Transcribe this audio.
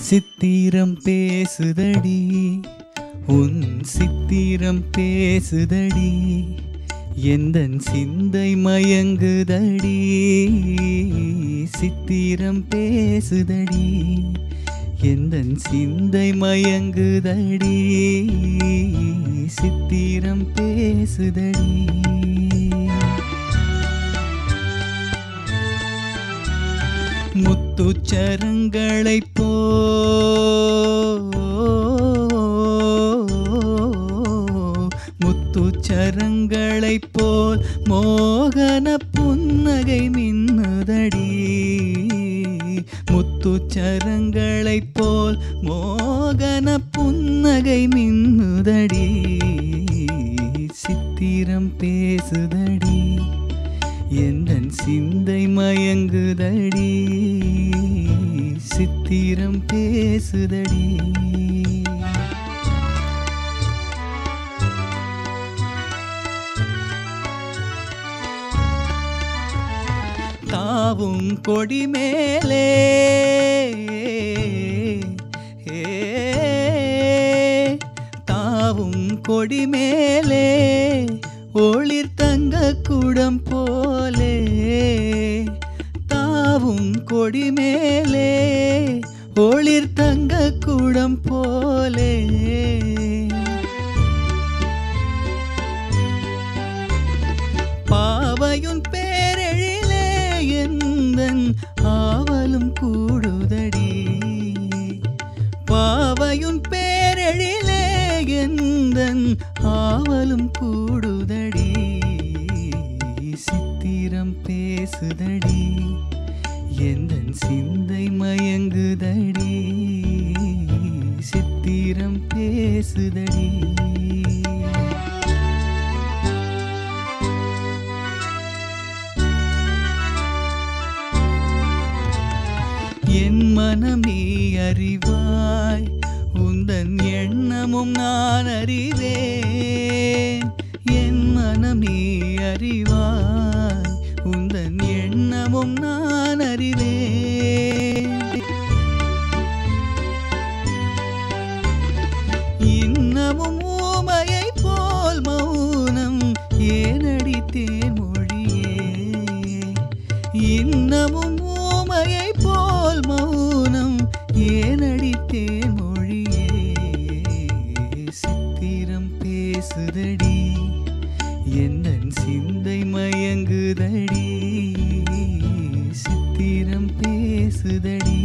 சித்திரம் பேசுதடி உன் சித்திரம் பேசுதடி எந்தன் சிந்தை மயங்குதடி சித்திரம் பேசுதடி எந்தன் சிந்தை மயங்குதடி சித்திரம் பேசுதடி முத்துச்சரங்களைப் முத்துச்சரங்களைப் போல் மோகன புன்னகை மின்னுதடி முத்துச்சரங்களைப் போல் மோகன புன்னகை மின்னுதடி சித்திரம் பேசுதடி எந்தன் சிந்தை மயங்குதடி சித்திரம் பேசுதடி தாவும் கொடி மேலே தாவும் கொடி மேலே ஒளிர் தங்க குடம் போலே தாவும் கொடி மேலே ஒளிர் தங்க குடம் போலே பாவையுன் பேரெழிலே எந்தன் ஆவலும் கூடுதடி பாவையுன் பேரெழிலே எந்தன் ஆவலும் கூடுதடி சித்திரம் பேசுதடி எந்தன் சிந்தை மயங்குதடி சித்திரம் பேசுதடி என் மனம் நீ அறிவாய் உந்தன் எண்ணமும் நான் அறிவேன் என் மனம் நீ அறிவாய் உந்தன் எண்ணமும் நான் அறிவேன் இன்னமும் ஊமையை போல் மௌனம் ஏனடி தேன்மொழியே இன்னமும் ஊமையை போல் மௌனம் ஏனடி தேன்மொழியே சித்திரம் பேசுதடி எந்தன் சிந்தை மயங்குதடி சித்திரம் பேசுதடி